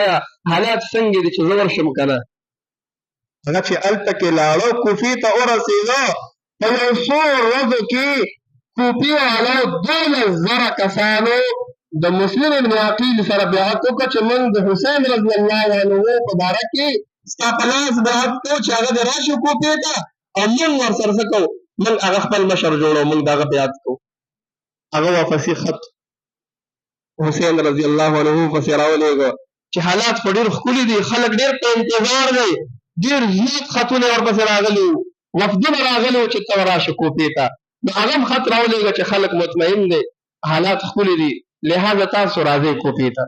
حالات څنګه دي چې زه ورشم که نه. هغه چې هلته کې لاړو کوفې ته ورسېده، په یو څو ورځو کې کوفې والو 12,000 کسانو د مسلم ابن عقیل سره بیعت وکړه چې موږ د حسین رضی الله عنه په باره کې ستا په لاس بیعت کوو چې هغه دې راشي کوفې ته او موږ ورسره څه کوو، موږ هغه خپل مشر جوړو، موږ د هغه بیعت کوو. هغه واپسې خط حسین رضی الله عنه پسې راولېږه چې حالات په ډېر ښکلي دي، خلک ډېر په انتظار دی، ډېر زیات خطونه ورپسې راغلي وو، وفدونه راغلي وو چې ته راشه کوفې ته. نو هغه هم خط راولېږه چې خلک مطمئن دی، حالات ښکلي دي، لہذا تاسو راځئ کوفې ته.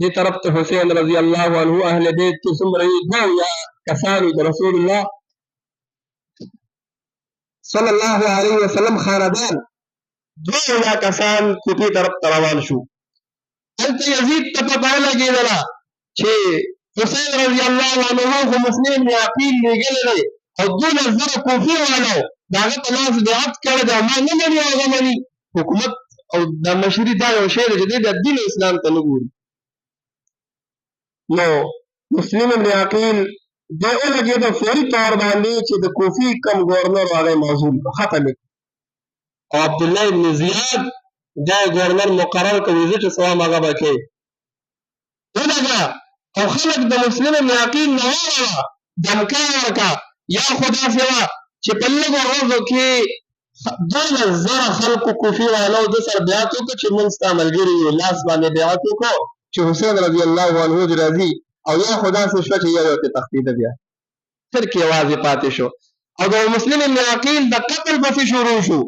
دې طرف ته حسین رضی الله عنه اهل بیت کې څومره وي، 2 یا کسان د رسول الله صلی الله علیه وسلم خاندان 2 یا کسان کوفې طرف ته روان شو. هلته یزید ته پته ولګېدله چې حسین رضی الله عنه خو مسلم بن عقیل لېږلی دی او 12,000 کوفې والو د هغه په لاس بیعت کړی دی او ما نه مني هغه مني. حکومت او د مشري دا یو شی دی چې دی د دین اسلام ته نه ګوري. نو مسلم بن عقیل دی ولګېده فوري طور باندې چې د کوفې کم ګورنر هغه معزول کړه، ختم یې او عبدالله ابن زیاد دا ګورنر مقرر کړي چې سوام هغه به کوي. ولګه او خلک د مسلم بن عقیل نه واوره، دمکا یې ورکړه، یا خو داسې وه چې په لږو ورځو کې 12,000 خلکو کوفې والو د سره بیعت وکړه چې موږ ستا ملګري یو، لاس باندې بیعت وکړو چې حسین رضی الله عنه دې راځي، او یا خو داسې شوه چې یو ته تښتېده، بیا تر کې یوازې پاتې شو او د مسلم بن عقیل د قتل پسې شروع شو.